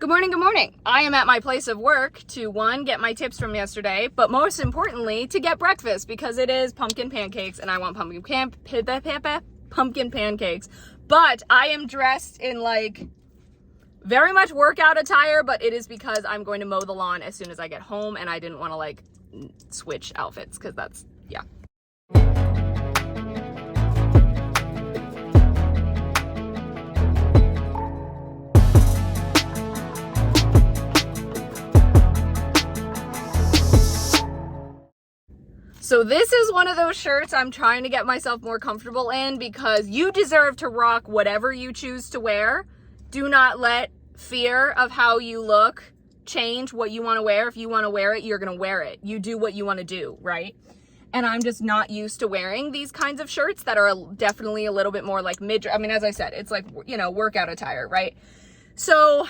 Good morning, good morning. I am at my place of work to, one, get my tips from yesterday, but most importantly, to get breakfast because it is pumpkin pancakes and I want pumpkin pancakes. But I am dressed in like very much workout attire, but it is because I'm going to mow the lawn as soon as I get home and I didn't want to like switch outfits because that's, yeah. So this is one of those shirts I'm trying to get myself more comfortable in because you deserve to rock whatever you choose to wear. Do not let fear of how you look change what you want to wear. If you want to wear it, you're going to wear it. You do what you want to do, right? And I'm just not used to wearing these kinds of shirts that are definitely a little bit more like I mean, as I said, it's like, you know, workout attire, right? So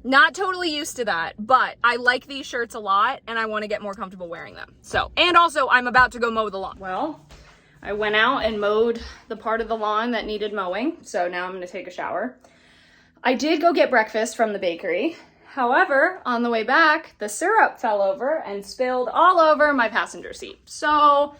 not totally used to that, but I like these shirts a lot and I want to get more comfortable wearing them. So, and also I'm about to go mow the lawn. Well, I went out and mowed the part of the lawn that needed mowing. So now I'm going to take a shower. I did go get breakfast from the bakery. However, on the way back, the syrup fell over and spilled all over my passenger seat. So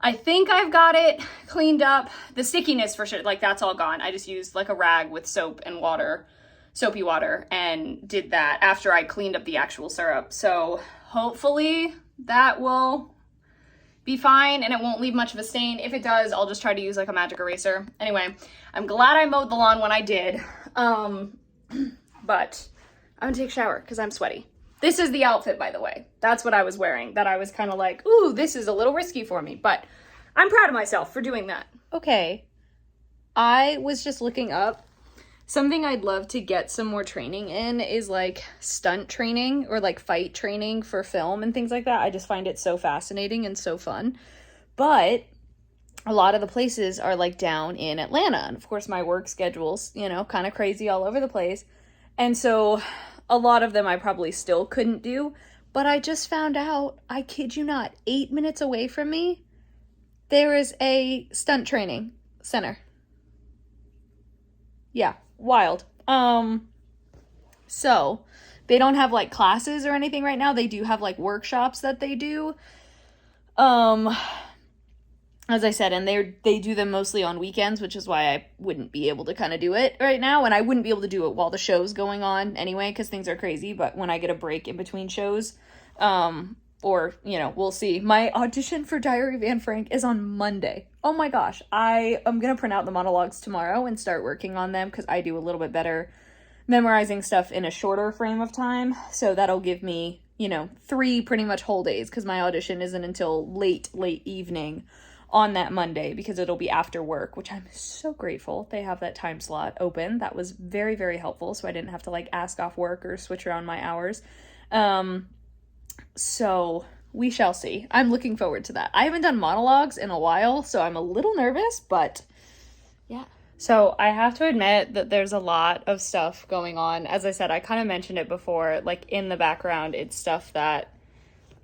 I think I've got it cleaned up. The stickiness for sure, like that's all gone. I just used like a rag with soap and water, soapy water, and did that after I cleaned up the actual syrup. So hopefully that will be fine and it won't leave much of a stain. If it does, I'll just try to use like a magic eraser. Anyway, I'm glad I mowed the lawn when I did. But I'm gonna take a shower because I'm sweaty. This is the outfit, by the way. That's what I was wearing, that I was kind of like, ooh, this is a little risky for me, but I'm proud of myself for doing that. Okay, I was just looking up. Something I'd love to get some more training in is like stunt training or like fight training for film and things like that. I just find it so fascinating and so fun. But a lot of the places are like down in Atlanta. And of course my work schedule's, you know, kind of crazy all over the place. And so a lot of them I probably still couldn't do. But I just found out, I kid you not, 8 minutes away from me, there is a stunt training center. Yeah. Wild. So they don't have like classes or anything right now. They do have like workshops that they do. As I said, and they do them mostly on weekends, which is why I wouldn't be able to kind of do it right now. And I wouldn't be able to do it while the show's going on anyway, because things are crazy. But when I get a break in between shows, or, you know, we'll see. My audition for Diary of Anne Frank is on Monday. Oh my gosh. I am going to print out the monologues tomorrow and start working on them because I do a little bit better memorizing stuff in a shorter frame of time. So that'll give me, you know, 3 pretty much whole days because my audition isn't until late evening on that Monday because it'll be after work, which I'm so grateful they have that time slot open. That was very, very helpful. So I didn't have to like ask off work or switch around my hours. So we shall see. I'm looking forward to that. I haven't done monologues in a while, so I'm a little nervous, but yeah. So I have to admit that there's a lot of stuff going on. As I said, I kind of mentioned it before, like in the background, it's stuff that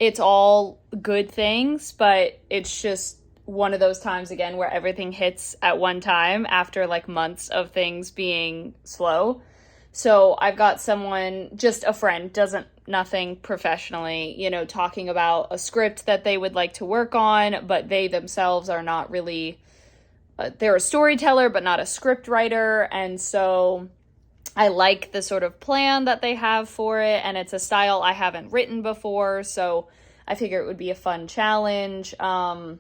it's all good things, but it's just one of those times again where everything hits at one time after like months of things being slow. So I've got someone, just a friend, nothing professionally, you know, talking about a script that they would like to work on, but they themselves are not really, they're a storyteller, but not a script writer. And so I like the sort of plan that they have for it. And it's a style I haven't written before. So I figure it would be a fun challenge. But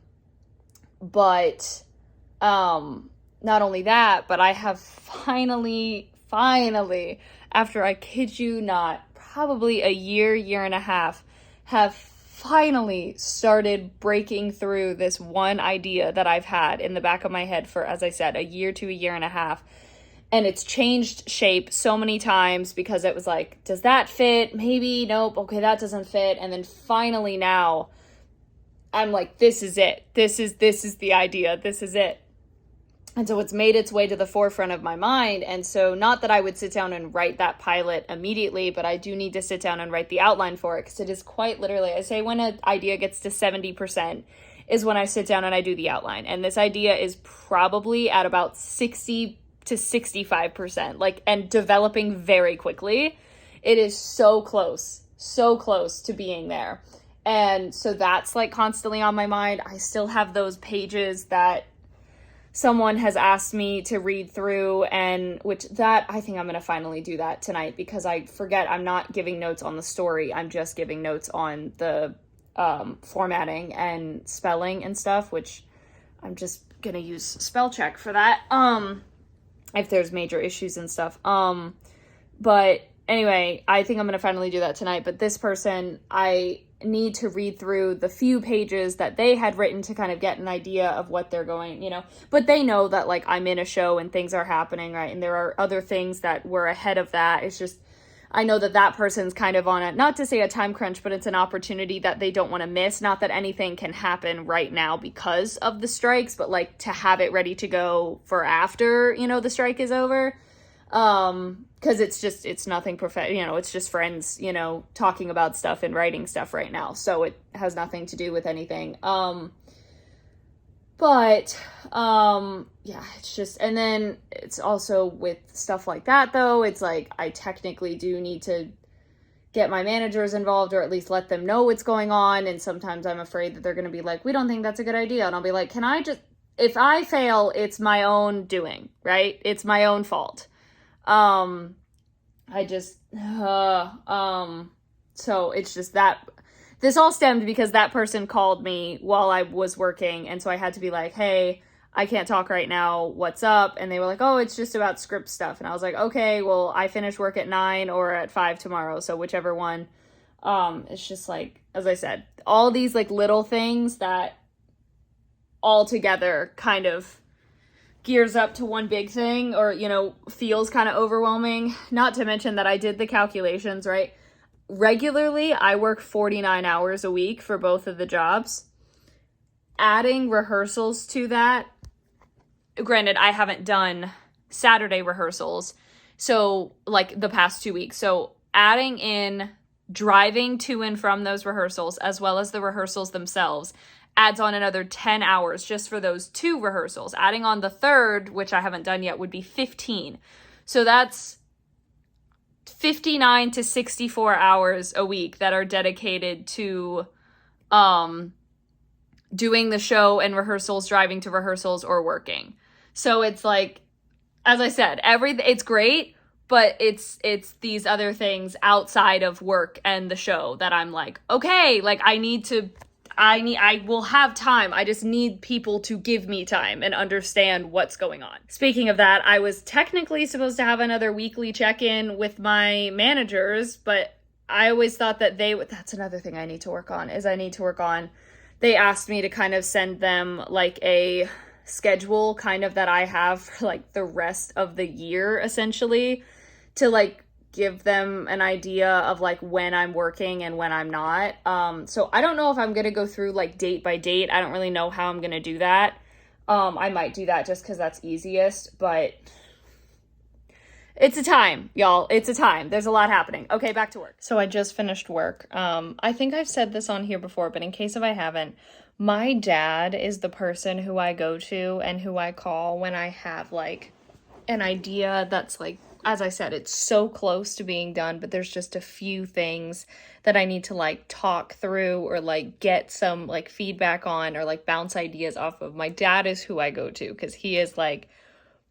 not only that, but I have finally, after I kid you not, probably a year and a half, have finally started breaking through this one idea that I've had in the back of my head for, as I said, a year to a year and a half. And it's changed shape so many times because it was like, does that fit? Maybe, nope, okay, that doesn't fit. And then finally now, I'm like, this is it. This is the idea. This is it. And so it's made its way to the forefront of my mind. And so not that I would sit down and write that pilot immediately, but I do need to sit down and write the outline for it because it is quite literally, I say when an idea gets to 70% is when I sit down and I do the outline. And this idea is probably at about 60 to 65%, like, and developing very quickly. It is so close to being there. And so that's like constantly on my mind. I still have those pages that someone has asked me to read through, and which that I think I'm going to finally do that tonight, because I forget I'm not giving notes on the story. I'm just giving notes on the formatting and spelling and stuff, which I'm just going to use spell check for that. If there's major issues and stuff. But anyway, I think I'm going to finally do that tonight. But this person, I need to read through the few pages that they had written to kind of get an idea of what they're going, you know, but they know that like I'm in a show and things are happening, right? And there are other things that were ahead of that. It's just, I know that that person's kind of on a, not to say a time crunch, but it's an opportunity that they don't want to miss. Not that anything can happen right now because of the strikes, but like to have it ready to go for after, you know, the strike is over. Because it's nothing you know, it's just friends, you know, talking about stuff and writing stuff right now. So it has nothing to do with anything. Yeah, it's just, and then it's also with stuff like that though, it's like, I technically do need to get my managers involved, or at least let them know what's going on. And sometimes I'm afraid that they're going to be like, we don't think that's a good idea. And I'll be like, can I just, if I fail, it's my own doing, right? It's my own fault. So it's just that this all stemmed because that person called me while I was working. And so I had to be like, hey, I can't talk right now. What's up? And they were like, oh, it's just about script stuff. And I was like, okay, well, I finish work at 9 or at 5 tomorrow. So whichever one. It's just like, as I said, all these like little things that all together kind of gears up to one big thing, or, you know, feels kind of overwhelming. Not to mention that I did the calculations, right? Regularly, I work 49 hours a week for both of the jobs. Adding rehearsals to that, granted, I haven't done Saturday rehearsals, so like the past 2 weeks. So adding in driving to and from those rehearsals, as well as the rehearsals themselves, adds on another 10 hours just for those 2 rehearsals. Adding on the third, which I haven't done yet, would be 15. So that's 59 to 64 hours a week that are dedicated to doing the show and rehearsals, driving to rehearsals, or working. So it's like, as I said, it's great, but it's these other things outside of work and the show that I'm like, okay, like I will have time. I just need people to give me time and understand what's going on. Speaking of that, I was technically supposed to have another weekly check-in with my managers, but I always thought that that's another thing I need to work on, they asked me to kind of send them like a schedule kind of that I have for like the rest of the year, essentially, to like give them an idea of like when I'm working and when I'm not. So I don't know if I'm going to go through like date by date. I don't really know how I'm going to do that. I might do that just because that's easiest, but it's a time, y'all. It's a time. There's a lot happening. Okay, back to work. So I just finished work. I think I've said this on here before, but in case if I haven't, my dad is the person who I go to and who I call when I have like an idea that's like, as I said, it's so close to being done, but there's just a few things that I need to like talk through or like get some like feedback on or like bounce ideas off of. My dad is who I go to because he is like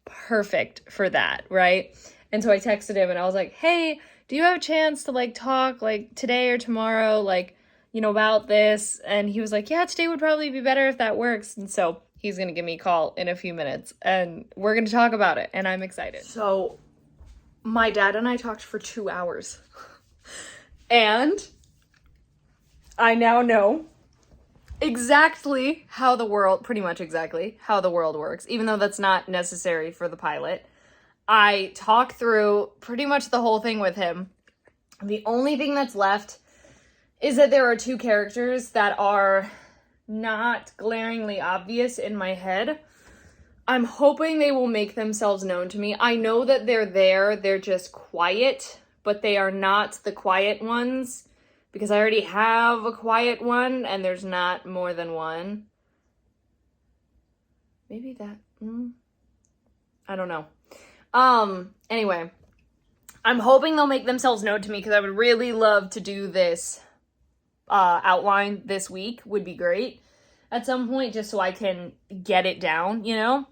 perfect for that, right? And so I texted him and I was like, hey, do you have a chance to like talk like today or tomorrow, like, you know, about this? And he was like, yeah, today would probably be better if that works. And so he's going to give me a call in a few minutes and we're going to talk about it. And I'm excited. So my dad and I talked for 2 hours and I now know pretty much exactly how the world works, even though that's not necessary for the pilot. I talked through pretty much the whole thing with him. The only thing that's left is that there are 2 characters that are not glaringly obvious in my head. I'm hoping they will make themselves known to me. I know that they're there. They're just quiet, but they are not the quiet ones because I already have a quiet one and there's not more than one. Maybe that, I don't know. Anyway, I'm hoping they'll make themselves known to me because I would really love to do this outline this week. Would be great at some point, just so I can get it down, you know?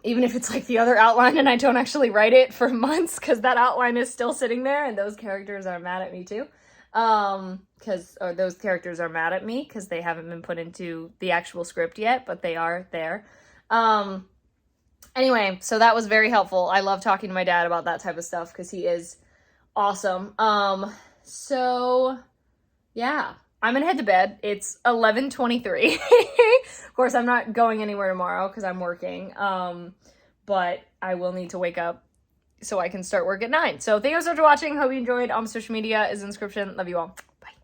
Even if it's like the other outline and I don't actually write it for months, because that outline is still sitting there and those characters are mad at me too. Or those characters are mad at me because they haven't been put into the actual script yet, but they are there. Anyway, so that was very helpful. I love talking to my dad about that type of stuff because he is awesome. So yeah, I'm gonna head to bed. It's 11:23. Of course, I'm not going anywhere tomorrow because I'm working. But I will need to wake up so I can start work at 9. So thank you so much for watching. Hope you enjoyed. Social media is in the description. Love you all. Bye.